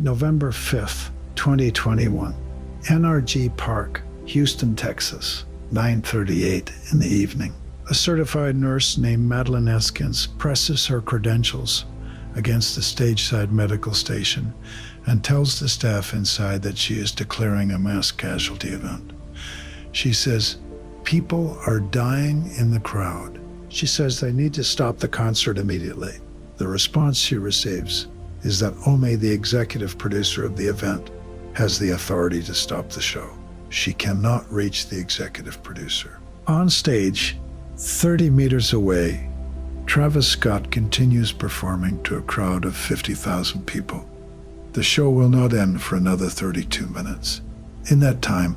November 5th, 2021. NRG Park, Houston, Texas, 9:38 in the evening. A certified nurse named Madeline Eskins presses her credentials against the stage-side medical station and tells the staff inside that she is declaring a mass casualty event. She says, "People are dying in the crowd." She says they need to stop the concert immediately. The response she receives is that only the executive producer of the event has the authority to stop the show. She cannot reach the executive producer. On stage, 30 meters away, Travis Scott continues performing to a crowd of 50,000 people. The show will not end for another 32 minutes. In that time,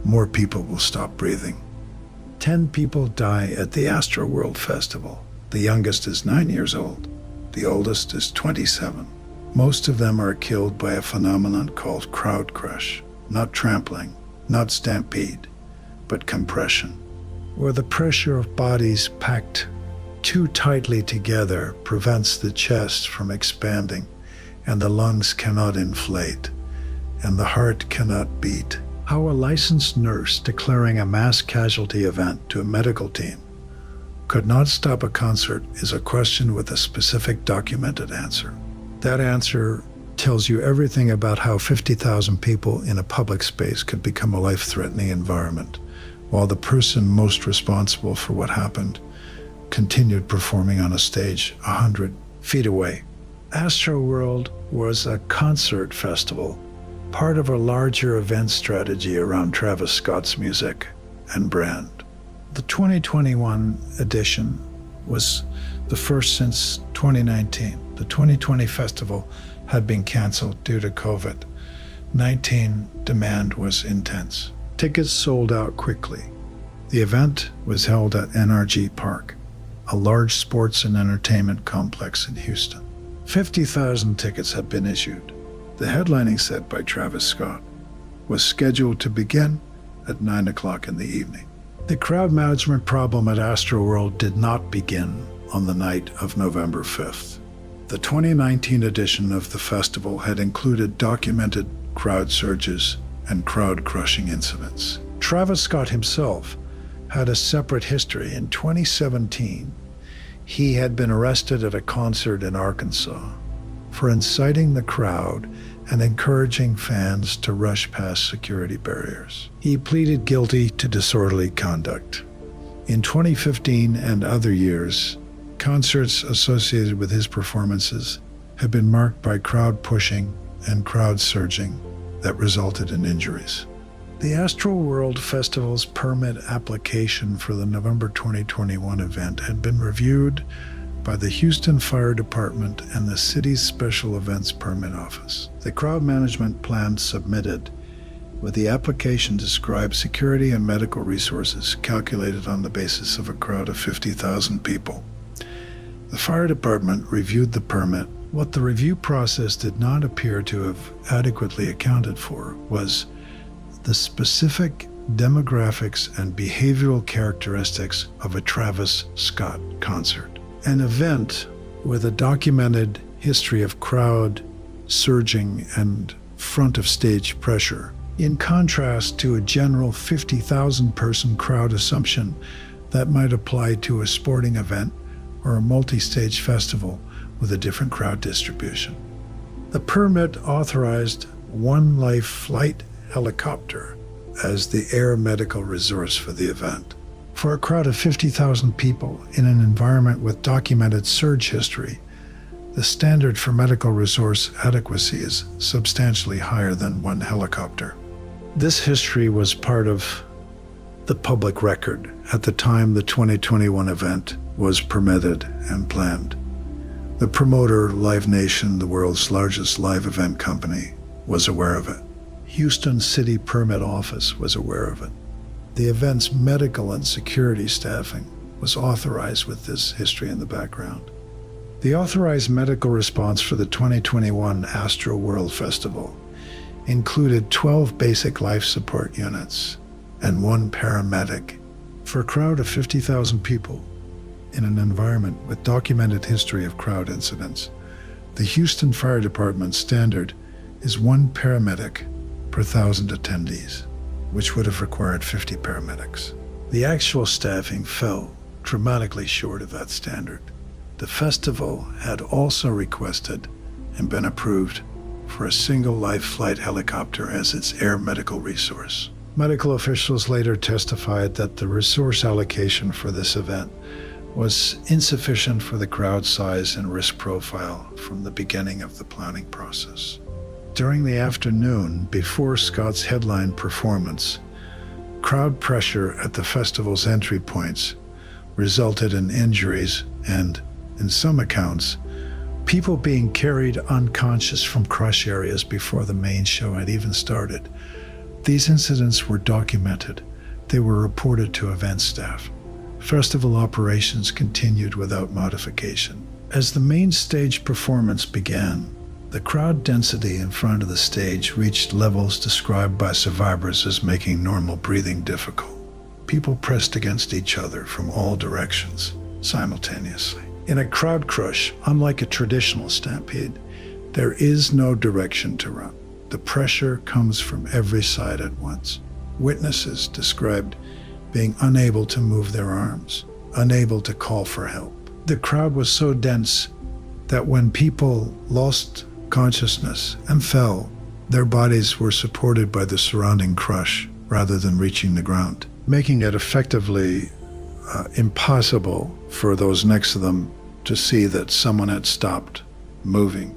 more people will stop breathing. 10 people die at the Astroworld Festival. The youngest is 9 years old. The oldest is 27. Most of them are killed by a phenomenon called crowd crush, not trampling, not stampede, but compression, where the pressure of bodies packed too tightly together prevents the chest from expanding, and the lungs cannot inflate, and the heart cannot beat. How a licensed nurse declaring a mass casualty event to a medical team could not stop a concert is a question with a specific documented answer. That answer tells you everything about how 50,000 people in a public space could become a life-threatening environment, while the person most responsible for what happened continued performing on a stage 100 feet away. Astroworld was a concert festival, part of a larger event strategy around Travis Scott's music and brand. The 2021 edition was the first since 2019. The 2020 festival had been canceled due to COVID-19. Demand was intense. Tickets sold out quickly. The event was held at NRG Park, a large sports and entertainment complex in Houston. 50,000 tickets had been issued. The headlining set by Travis Scott was scheduled to begin at 9 o'clock in the evening. The crowd management problem at Astroworld did not begin on the night of November 5th. The 2019 edition of the festival had included documented crowd surges and crowd-crushing incidents. Travis Scott himself had a separate history. In 2017, he had been arrested at a concert in Arkansas for inciting the crowd and encouraging fans to rush past security barriers. He pleaded guilty to disorderly conduct. In 2015 and other years, concerts associated with his performances have been marked by crowd pushing and crowd surging that resulted in injuries. The Astroworld Festival's permit application for the November 2021 event had been reviewed by the Houston Fire Department and the city's Special Events Permit Office. The crowd management plan submitted with the application described security and medical resources calculated on the basis of a crowd of 50,000 people. The fire department reviewed the permit. What the review process did not appear to have adequately accounted for was the specific demographics and behavioral characteristics of a Travis Scott concert. An event with a documented history of crowd surging and front-of-stage pressure, in contrast to a general 50,000-person crowd assumption that might apply to a sporting event or a multi-stage festival with a different crowd distribution. The permit authorized One Life flight helicopter as the air medical resource for the event. For a crowd of 50,000 people in an environment with documented surge history, the standard for medical resource adequacy is substantially higher than one helicopter. This history was part of the public record at the time the 2021 event was permitted and planned. The promoter, Live Nation, the world's largest live event company, was aware of it. Houston City Permit Office was aware of it. The event's medical and security staffing was authorized with this history in the background. The authorized medical response for the 2021 Astroworld Festival included 12 basic life support units and 1 paramedic. For a crowd of 50,000 people in an environment with documented history of crowd incidents, the Houston Fire Department standard is 1 paramedic per 1,000 attendees, which would have required 50 paramedics. The actual staffing fell dramatically short of that standard. The festival had also requested and been approved for a single life flight helicopter as its air medical resource. Medical officials later testified that the resource allocation for this event was insufficient for the crowd size and risk profile from the beginning of the planning process. During the afternoon, before Scott's headline performance, crowd pressure at the festival's entry points resulted in injuries and, in some accounts, people being carried unconscious from crush areas before the main show had even started. These incidents were documented. They were reported to event staff. Festival operations continued without modification. As the main stage performance began, the crowd density in front of the stage reached levels described by survivors as making normal breathing difficult. People pressed against each other from all directions, simultaneously. In a crowd crush, unlike a traditional stampede, there is no direction to run. The pressure comes from every side at once. Witnesses described being unable to move their arms, unable to call for help. The crowd was so dense that when people lost consciousness and fell, their bodies were supported by the surrounding crush rather than reaching the ground, making it effectively impossible for those next to them to see that someone had stopped moving.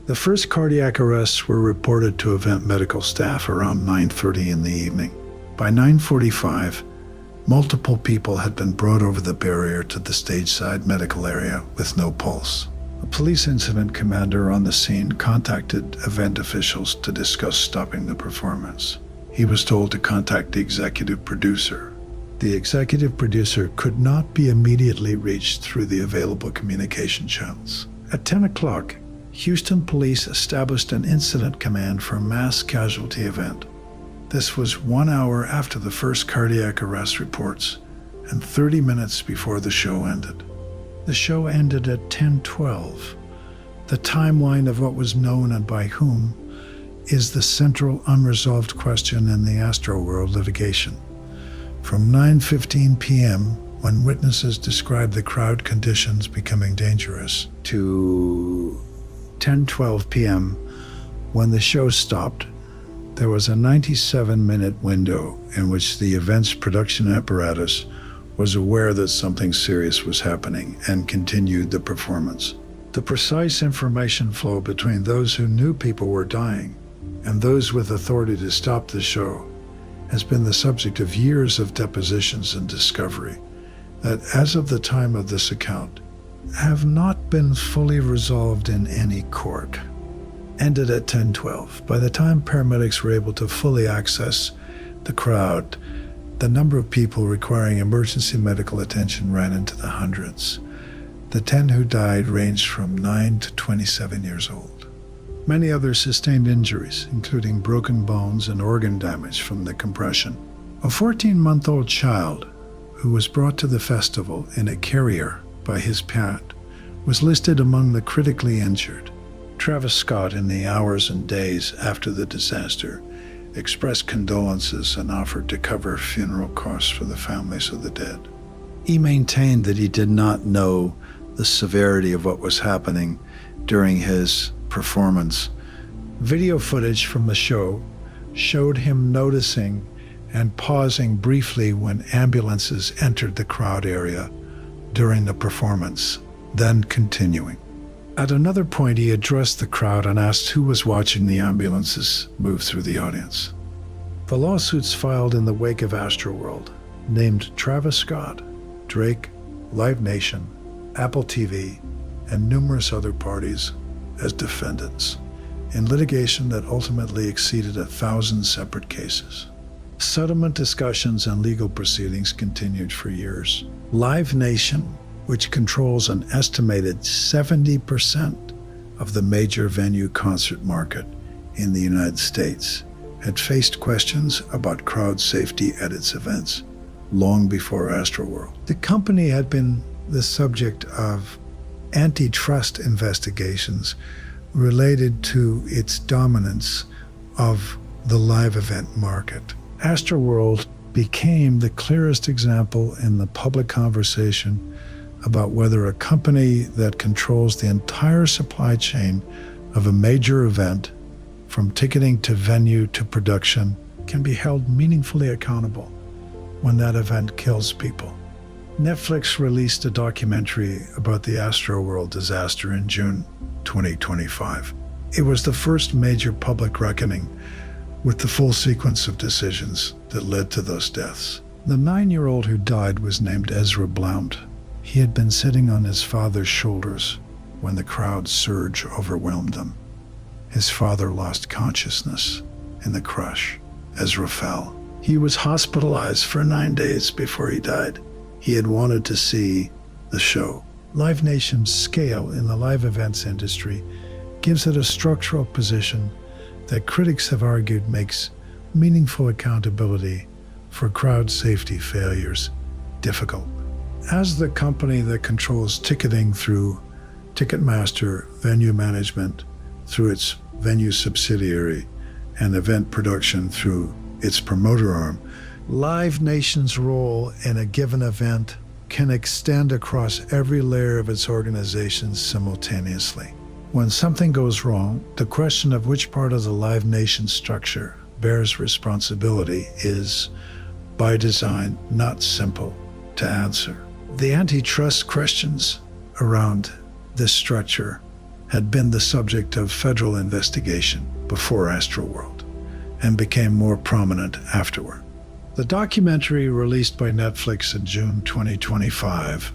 The first cardiac arrests were reported to event medical staff around 9:30 in the evening. By 9:45, multiple people had been brought over the barrier to the stage-side medical area with no pulse. A police incident commander on the scene contacted event officials to discuss stopping the performance. He was told to contact the executive producer. The executive producer could not be immediately reached through the available communication channels. At 10 o'clock, Houston police established an incident command for a mass casualty event. This was 1 hour after the first cardiac arrest reports and 30 minutes before the show ended. The show ended at 10:12. The timeline of what was known and by whom is the central unresolved question in the Astroworld litigation. From 9:15 p.m., when witnesses described the crowd conditions becoming dangerous, to 10:12 p.m., when the show stopped, there was a 97-minute window in which the event's production apparatus was aware that something serious was happening and continued the performance. The precise information flow between those who knew people were dying and those with authority to stop the show has been the subject of years of depositions and discovery that, as of the time of this account, have not been fully resolved in any court. Ended at 10:12. By the time paramedics were able to fully access the crowd, the number of people requiring emergency medical attention ran into the hundreds. The 10 who died ranged from 9 to 27 years old. Many others sustained injuries, including broken bones and organ damage from the compression. A 14-month-old child who was brought to the festival in a carrier by his parent was listed among the critically injured. Travis Scott, in the hours and days after the disaster, expressed condolences and offered to cover funeral costs for the families of the dead. He maintained that he did not know the severity of what was happening during his performance. Video footage from the show showed him noticing and pausing briefly when ambulances entered the crowd area during the performance, then continuing. At another point, he addressed the crowd and asked who was watching the ambulances move through the audience. The lawsuits filed in the wake of Astroworld named Travis Scott, Drake, Live Nation, Apple TV, and numerous other parties as defendants in litigation that ultimately exceeded 1,000 separate cases. Settlement discussions and legal proceedings continued for years. Live Nation, which controls an estimated 70% of the major venue concert market in the United States, had faced questions about crowd safety at its events long before Astroworld. The company had been the subject of antitrust investigations related to its dominance of the live event market. Astroworld became the clearest example in the public conversation about whether a company that controls the entire supply chain of a major event, from ticketing to venue to production, can be held meaningfully accountable when that event kills people. Netflix released a documentary about the Astroworld disaster in June 2025. It was the first major public reckoning with the full sequence of decisions that led to those deaths. The 9-year-old who died was named Ezra Blount. He had been sitting on his father's shoulders when the crowd's surge overwhelmed them. His father lost consciousness in the crush. Ezra fell. He was hospitalized for 9 days before he died. He had wanted to see the show. Live Nation's scale in the live events industry gives it a structural position that critics have argued makes meaningful accountability for crowd safety failures difficult. As the company that controls ticketing through Ticketmaster, venue management through its venue subsidiary, and event production through its promoter arm, Live Nation's role in a given event can extend across every layer of its organization simultaneously. When something goes wrong, the question of which part of the Live Nation structure bears responsibility is, by design, not simple to answer. The antitrust questions around this structure had been the subject of federal investigation before Astroworld and became more prominent afterward. The documentary released by Netflix in June 2025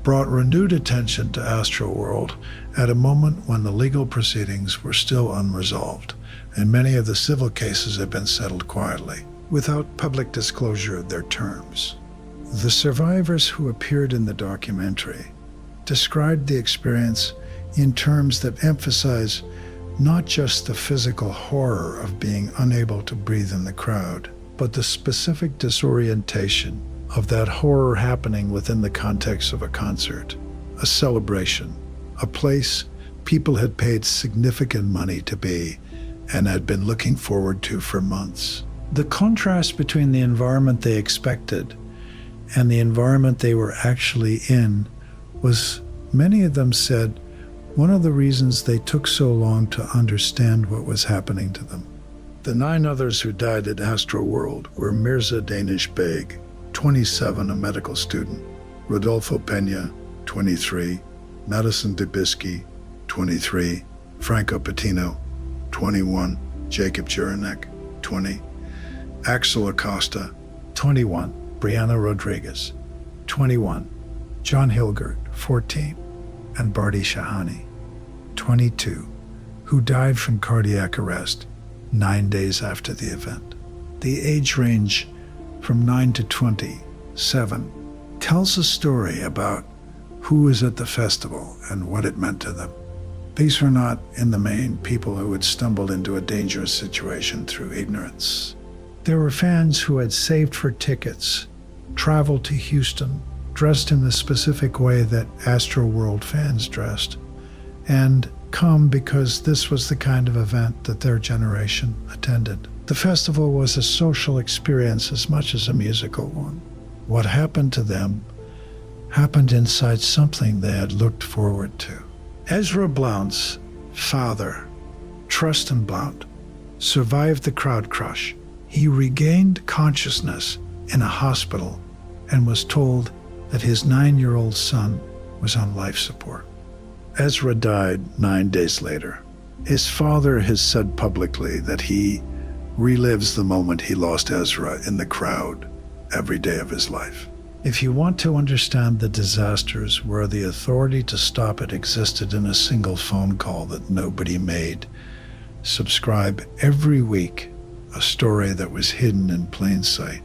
brought renewed attention to Astroworld at a moment when the legal proceedings were still unresolved, and many of the civil cases had been settled quietly, without public disclosure of their terms. The survivors who appeared in the documentary described the experience in terms that emphasize not just the physical horror of being unable to breathe in the crowd, but the specific disorientation of that horror happening within the context of a concert, a celebration, a place people had paid significant money to be and had been looking forward to for months. The contrast between the environment they expected and the environment they were actually in was, many of them said, one of the reasons they took so long to understand what was happening to them. The 9 others who died at Astroworld were Mirza Danish Beg, 27, a medical student, Rodolfo Pena, 23, Madison Dubisky, 23, Franco Patino, 21, Jacob Juranek, 20, Axel Acosta, 21, Brianna Rodriguez, 21, John Hilgert, 14, and Bardi Shahani, 22, who died from cardiac arrest 9 days after the event. The age range from 9 to 27 tells a story about who was at the festival and what it meant to them. These were not, in the main, people who had stumbled into a dangerous situation through ignorance. There were fans who had saved for tickets, traveled to Houston, dressed in the specific way that Astroworld fans dressed, and come because this was the kind of event that their generation attended. The festival was a social experience as much as a musical one. What happened to them happened inside something they had looked forward to. Ezra Blount's father, Trustin Blount, survived the crowd crush. He regained consciousness in a hospital and was told that his 9-year-old son was on life support. Ezra died 9 days later. His father has said publicly that he relives the moment he lost Ezra in the crowd every day of his life. If you want to understand the disasters where the authority to stop it existed in a single phone call that nobody made, subscribe every week, A Story That Was Hidden in Plain Sight.